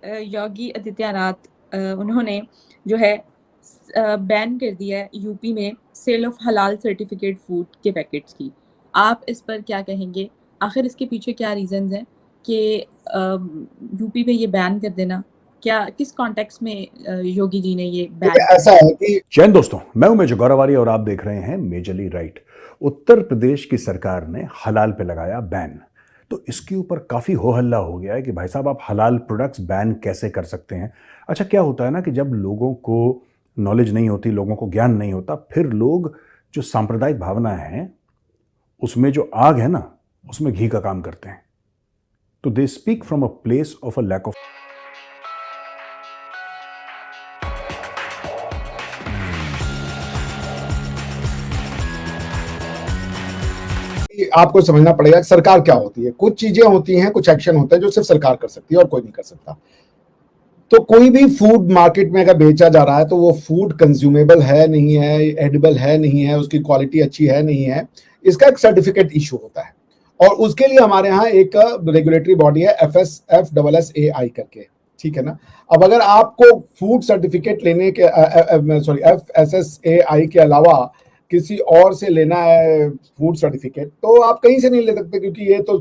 योगी आदित्यनाथ उन्होंने जो है बैन कर दिया है यूपी में सेल ऑफ हलाल सर्टिफिकेट फूड के पैकेट्स की। आप इस पर क्या कहेंगे? आखिर इसके पीछे क्या रीजंस हैं कि यूपी में ये बैन कर देना? क्या किस कॉन्टेक्स्ट में योगी जी ने ये बैन देखिए, ऐसा है कि जैन दोस्तों, मैं हूं मेजर गौरवारी और आप देख रहे हैं मेजरली राइट। उत्तर प्रदेश की सरकार ने हलाल पे लगाया बैन। तो इसके ऊपर काफी हो हल्ला हो गया है कि भाई साहब आप हलाल प्रोडक्ट्स बैन कैसे कर सकते हैं। अच्छा, क्या होता है ना कि जब लोगों को नॉलेज नहीं होती, लोगों को ज्ञान नहीं होता, फिर लोग जो सांप्रदायिक भावना है उसमें जो आग है ना, उसमें घी का काम करते हैं। तो they speak from a place of a lack of. आपको समझना पड़ेगा कि सरकार क्या होती है। कुछ चीजें होती हैं, कुछ एक्शन होते हैं जो सिर्फ सरकार कर सकती है और कोई नहीं कर सकता। तो कोई भी फूड मार्केट में अगर बेचा जा रहा है तो वो फूड कंज्यूमेबल है नहीं है, एडिबल है नहीं है, उसकी क्वालिटी अच्छी है नहीं है, इसका एक सर्टिफिकेट इशू होता है। और उसके लिए हमारे यहाँ एक रेगुलेटरी बॉडी है FSSAI करके, ठीक है ना। अब अगर आपको फूड सर्टिफिकेट लेने के FSSAI के अलावा किसी और से लेना है फूड सर्टिफिकेट तो आप कहीं से नहीं ले सकते, क्योंकि ये तो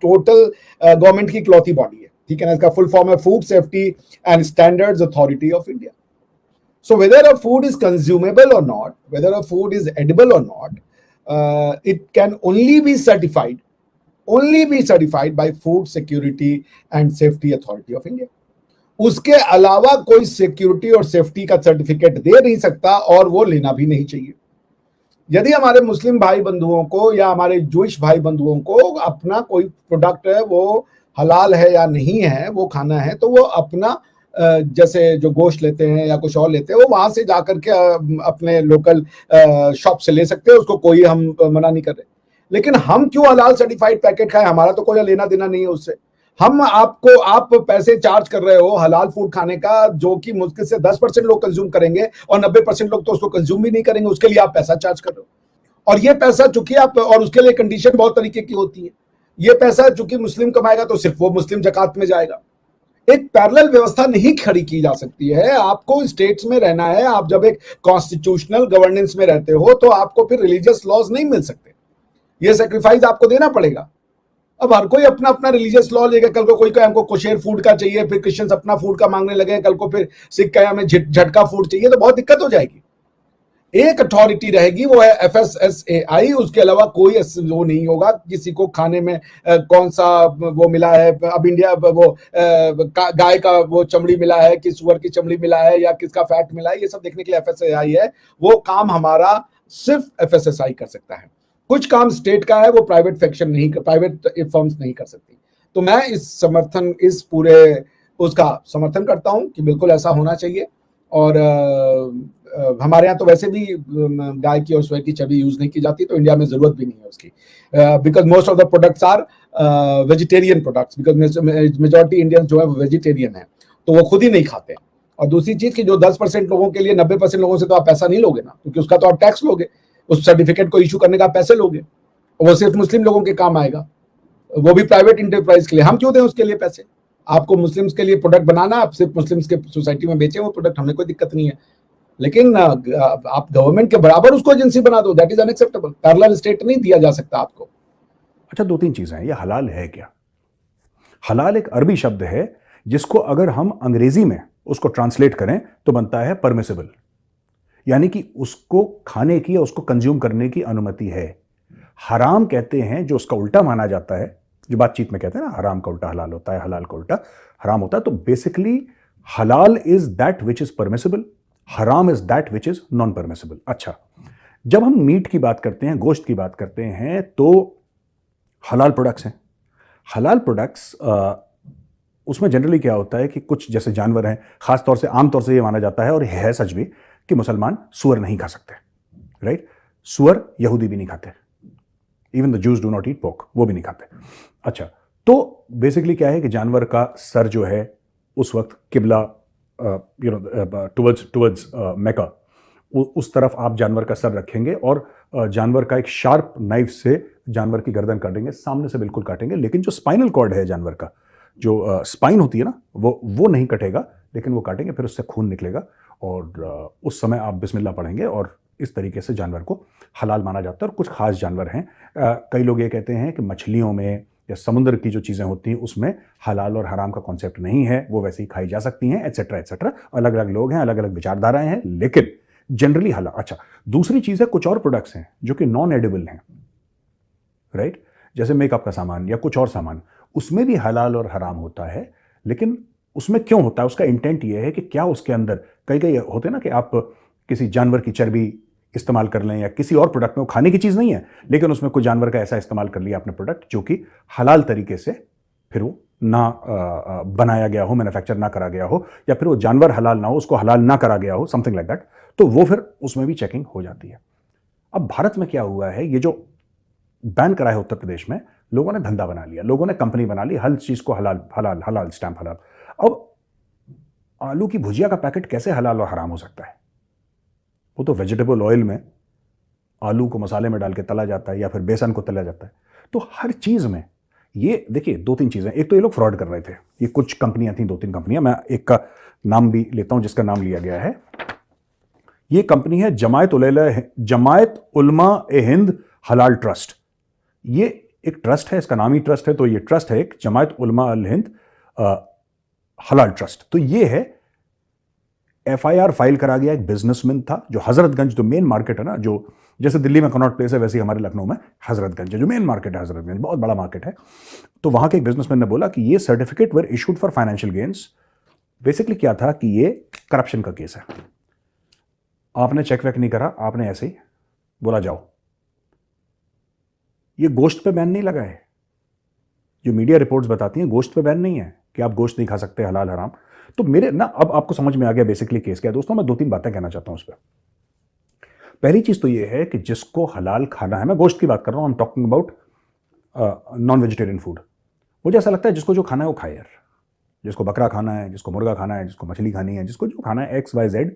टोटल गवर्नमेंट की इकलौती बॉडी है, ठीक है ना। इसका फुल फॉर्म है food safety and standards authority of India. So whether a food is consumable or not, whether a food is edible or not, it can only be certified by Food Security and Safety Authority of India. उसके अलावा कोई security और safety का certificate दे नहीं सकता और वो लेना भी नहीं चाहिए। यदि हमारे मुस्लिम भाई बंधुओं को या हमारे जूइश भाई बंधुओं को अपना कोई प्रोडक्ट है वो हलाल है या नहीं है वो खाना है, तो वो अपना जैसे जो गोश्त लेते हैं या कुछ और लेते हैं वो वहां से जाकर के अपने लोकल शॉप से ले सकते हैं, उसको कोई हम मना नहीं कर रहे। लेकिन हम क्यों हलाल सर्टिफाइड पैकेट खाएं? हमारा तो कोई लेना देना नहीं है उससे। आप पैसे चार्ज कर रहे हो हलाल फूड खाने का, जो कि मुश्किल से 10% लोग कंज्यूम करेंगे और 90% लोग तो उसको कंज्यूम भी नहीं करेंगे, उसके लिए आप पैसा चार्ज कर रहे हो। और ये पैसा चूंकि आप, और उसके लिए कंडीशन बहुत तरीके की होती है, ये पैसा चूंकि मुस्लिम कमाएगा तो सिर्फ वो मुस्लिम ज़कात में जाएगा। एक पैरेलल व्यवस्था नहीं खड़ी की जा सकती है। आपको स्टेट्स में रहना है, आप जब एक कॉन्स्टिट्यूशनल गवर्नेंस में रहते हो तो आपको फिर रिलीजियस लॉज नहीं मिल सकते, ये सेक्रीफाइस आपको देना पड़ेगा। अब हर कोई अपना अपना रिलीजियस लॉ लेगा, कल को कोई कहे हमको कोशेर फूड का चाहिए, फिर क्रिश्चियंस अपना फूड का मांगने लगे, कल को फिर सिख कहे हमें झटका फूड चाहिए, तो बहुत दिक्कत हो जाएगी। एक अथॉरिटी रहेगी, वो है FSSAI, उसके अलावा कोई वो नहीं होगा किसी को खाने में कौन सा वो मिला है, अब इंडिया वो गाय का वो चमड़ी मिला है कि सुअर की चमड़ी मिला है या किसका फैट मिला है, ये सब देखने के लिए FSSAI है। वो काम हमारा सिर्फ FSSAI कर सकता है। कुछ काम स्टेट का है, वो प्राइवेट फर्म्स नहीं कर सकती। तो मैं इस पूरे उसका समर्थन करता हूं कि बिल्कुल ऐसा होना चाहिए। और हमारे यहाँ तो वैसे भी गाय की और सुअर की चर्बी यूज नहीं की जाती, तो इंडिया में जरूरत भी नहीं है उसकी, because most of the products are vegetarian products, because majority Indians जो है वो वेजिटेरियन है, तो वो खुद ही नहीं खाते। और दूसरी चीज की जो 10% लोगों के लिए 90% लोगों से तो आप पैसा नहीं लोगे ना, क्योंकि उसका तो आप टैक्स लोगे, उस सर्टिफिकेट को इशू करने का पैसे लोगे, और वो सिर्फ मुस्लिम लोगों के काम आएगा, वो भी प्राइवेट इंटरप्राइज के लिए। हम क्यों दें उसके लिए पैसे? आपको मुस्लिम्स के लिए प्रोडक्ट बनाना, आप सिर्फ मुस्लिम्स के सोसाइटी में बेचें वो प्रोडक्ट, हमें कोई दिक्कत नहीं है। लेकिन आप गवर्नमेंट के बराबर उसको एजेंसी बना दो, that is unacceptable. Parallel state नहीं दिया जा सकता आपको। अच्छा, 2-3 चीजें हैं। ये हलाल है क्या? हलाल एक अरबी शब्द है जिसको अगर हम अंग्रेजी में उसको ट्रांसलेट करें तो बनता है परमिसिबल, यानी कि उसको खाने की या उसको कंज्यूम करने की अनुमति है। हराम कहते हैं जो उसका उल्टा माना जाता है, जो बातचीत में कहते हैं ना, हराम का उल्टा हलाल होता है, हलाल का उल्टा हराम होता है। तो basically halal is that which is permissible, haram is that which is non permissible. अच्छा, जब हम मीट की बात करते हैं, गोश्त की बात करते हैं, तो हलाल प्रोडक्ट्स हैं। हलाल प्रोडक्ट्स उसमें जनरली क्या होता है कि कुछ जैसे जानवर हैं, खासतौर से आमतौर से ये माना जाता है और है सच भी कि मुसलमान सुअर नहीं खा सकते, राइट? सुअर यहूदी भी नहीं खाते, even the juice do not eat pork, वो भी नहीं खाते। अच्छा, तो बेसिकली क्या है कि जानवर का सर जो है उस वक्त किबला टुवर्ड्स मेका, उस तरफ आप जानवर का सर रखेंगे और जानवर का एक शार्प नाइफ से जानवर की गर्दन काटेंगे, सामने से बिल्कुल काटेंगे, लेकिन जो स्पाइनल कॉर्ड है जानवर का, जो स्पाइन होती है ना, वो नहीं कटेगा, लेकिन वो काटेंगे, फिर उससे खून निकलेगा, और उस समय आप बिस्मिल्लाह पढ़ेंगे, और इस तरीके से जानवर को हलाल माना जाता है। और कुछ खास जानवर हैं, कई लोग ये कहते हैं कि मछलियों में या समुद्र की जो चीज़ें होती हैं उसमें हलाल और हराम का कॉन्सेप्ट नहीं है, वो वैसे ही खाई जा सकती हैं, एटसेट्रा एटसेट्रा। अलग अलग लोग हैं, अलग अलग विचारधाराएं हैं, लेकिन जनरली हलाल। अच्छा, दूसरी चीज़ है, कुछ और प्रोडक्ट्स हैं जो कि नॉन एडिबल हैं, राइट, जैसे मेकअप का सामान या कुछ और सामान, उसमें भी हलाल और हराम होता है। लेकिन उसमें क्यों होता है, उसका इंटेंट ये है कि क्या उसके अंदर, कई होते हैं ना कि आप किसी जानवर की चर्बी इस्तेमाल कर लें या किसी और प्रोडक्ट में, वो खाने की चीज़ नहीं है, लेकिन उसमें कोई जानवर का ऐसा इस्तेमाल कर लिया आपने प्रोडक्ट जो कि हलाल तरीके से फिर वो ना बनाया गया हो, मैन्युफैक्चर ना करा गया हो, या फिर वो जानवर हलाल ना हो, उसको हलाल ना करा गया हो, समथिंग लाइक दैट, तो वो फिर उसमें भी चेकिंग हो जाती है। अब भारत में क्या हुआ है, ये जो बैन करा है उत्तर प्रदेश में, लोगों ने धंधा बना लिया, लोगों ने कंपनी बना ली, हर चीज़ को हलाल हलाल हलाल, स्टैंप हलाल। अब आलू की भुजिया का पैकेट कैसे हलाल और हराम हो सकता है? वो तो वेजिटेबल ऑयल में आलू को मसाले में डाल के तला जाता है, या फिर बेसन को तला जाता है। तो हर चीज़ में ये देखिए, दो तीन चीज़ें, एक तो ये लोग फ्रॉड कर रहे थे, ये कुछ कंपनियां थी, दो तीन कंपनियां, मैं एक का नाम भी लेता हूं जिसका नाम लिया गया है। ये कंपनी है जमायत उलमा ए हिंद हलाल ट्रस्ट। ये एक ट्रस्ट है, इसका नाम ही ट्रस्ट है, तो ये ट्रस्ट है एक जमायत उलमा अल हिंद हलाल ट्रस्ट। तो ये है, एफआईआर फाइल करा गया, एक बिजनेसमैन था जो हजरतगंज, जो मेन मार्केट है ना, जो जैसे दिल्ली में कनॉट प्लेस है, वैसे ही हमारे लखनऊ में हजरतगंज है, जो मेन मार्केट है, हजरतगंज बहुत बड़ा मार्केट है। तो वहां के एक बिजनेसमैन ने बोला कि ये certificate were issued for financial gains. Basically क्या था कि ये करप्शन का केस है, आपने चेक वेक नहीं करा, आपने ऐसे ही बोला जाओ। ये गोश्त पे बैन नहीं लगा है, जो मीडिया रिपोर्ट्स बताती हैं गोश्त पे बैन नहीं है कि आप गोश्त नहीं खा सकते, हलाल हराम। तो मेरे ना, अब आपको समझ में आ गया बेसिकली केस क्या है। दोस्तों, मैं दो तीन बातें कहना चाहता हूं उस पर। पहली चीज तो ये है कि जिसको हलाल खाना है, मैं गोश्त की बात कर रहा हूं, I am talking about non vegetarian food. मुझे ऐसा लगता है जिसको जो खाना है वो खाए यार, जिसको बकरा खाना है, जिसको मुर्गा खाना है, जिसको मछली खानी है, जिसको जो खाना है XYZ,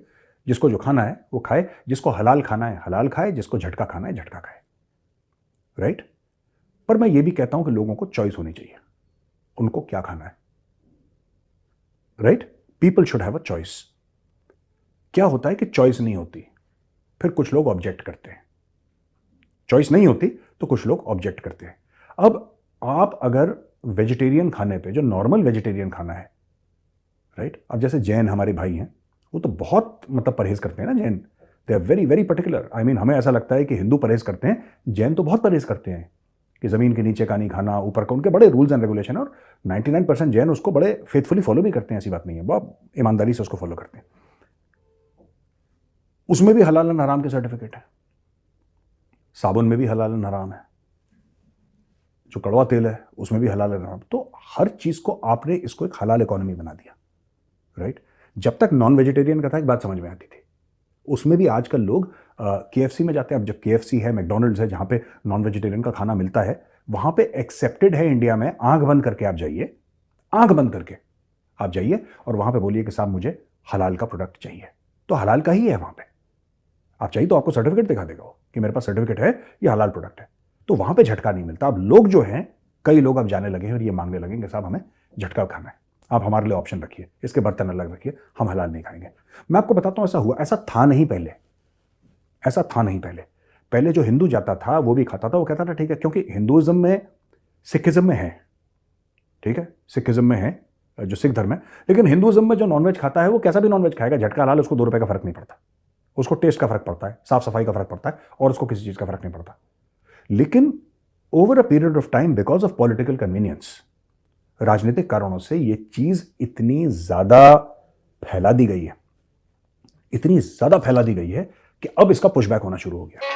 जिसको जो खाना है वो खाए, जिसको हलाल खाना है हलाल खाए, जिसको झटका खाना है झटका खाए, राइट। पर मैं ये भी कहता हूं कि लोगों को चॉइस होनी चाहिए, उनको क्या खाना है, right. People should have a choice. क्या होता है कि चॉइस नहीं होती, फिर कुछ लोग ऑब्जेक्ट करते हैं। चॉइस नहीं होती तो कुछ लोग ऑब्जेक्ट करते हैं। अब आप अगर वेजिटेरियन खाने पे, जो नॉर्मल वेजिटेरियन खाना है, राइट, अब जैसे जैन हमारे भाई हैं, वो तो बहुत मतलब परहेज करते हैं ना Jain, they are very very particular. I mean, हमें ऐसा लगता है कि हिंदू परहेज करते हैं, जैन तो बहुत परहेज करते हैं कि ज़मीन के नीचे का नहीं खाना, ऊपर का, उनके बड़े रूल्स एंड रेगुलेशन, और 99% जैन उसको बड़े फेथफुली फॉलो भी करते हैं, ऐसी बात नहीं है, बहुत ईमानदारी से उसको फॉलो करते हैं। उसमें भी हलाल और हराम के सर्टिफिकेट है, साबुन में भी हलाल और हराम है, जो कड़वा तेल है उसमें भी हलाल और हराम। तो हर चीज को आपने इसको एक हलाल इकोनॉमी बना दिया, राइट। जब तक नॉन वेजिटेरियन का था एक बात समझ में आती थी, उसमें भी आजकल लोग KFC में जाते हैं। अब जब KFC है, मैकडोनल्ड्स है, जहां पे नॉन वेजिटेरियन का खाना मिलता है, वहां पे एक्सेप्टेड है इंडिया में। आंख बंद करके आप जाइए, आंख बंद करके आप जाइए और वहां पे बोलिए कि साहब मुझे हलाल का प्रोडक्ट चाहिए, तो हलाल का ही है वहां पे। आप चाहिए तो आपको सर्टिफिकेट दिखा देगा कि मेरे पास सर्टिफिकेट है, ये हलाल प्रोडक्ट है, तो वहां पे झटका नहीं मिलता। अब लोग जो हैं, कई लोग अब जाने लगे हैं और ये मांगने लगेंगे, साहब हमें झटका खाना है, आप हमारे लिए ऑप्शन रखिए, इसके बर्तन अलग रखिए, हम हलाल नहीं खाएंगे। मैं आपको बताता हूं, ऐसा हुआ, ऐसा था नहीं पहले, ऐसा था नहीं पहले। पहले जो हिंदू जाता था वो भी खाता था, वो कहता था ठीक है, क्योंकि हिंदुइज्म में, सिखिज्म में है, ठीक है, सिखिज्म में है जो सिख धर्म है, लेकिन हिंदुइज्म में जो नॉनवेज खाता है वो कैसा भी नॉनवेज खाएगा, झटका हलाल, उसको 2 रुपए का फर्क नहीं पड़ता, उसको टेस्ट का फर्क पड़ता है, साफ सफाई का फर्क पड़ता है, और उसको किसी चीज का फर्क नहीं पड़ता। लेकिन over a period of time, because of political convenience, राजनीतिक कारणों से ये चीज इतनी ज्यादा फैला दी गई है, इतनी ज्यादा फैला दी गई है कि अब इसका पुशबैक होना शुरू हो गया।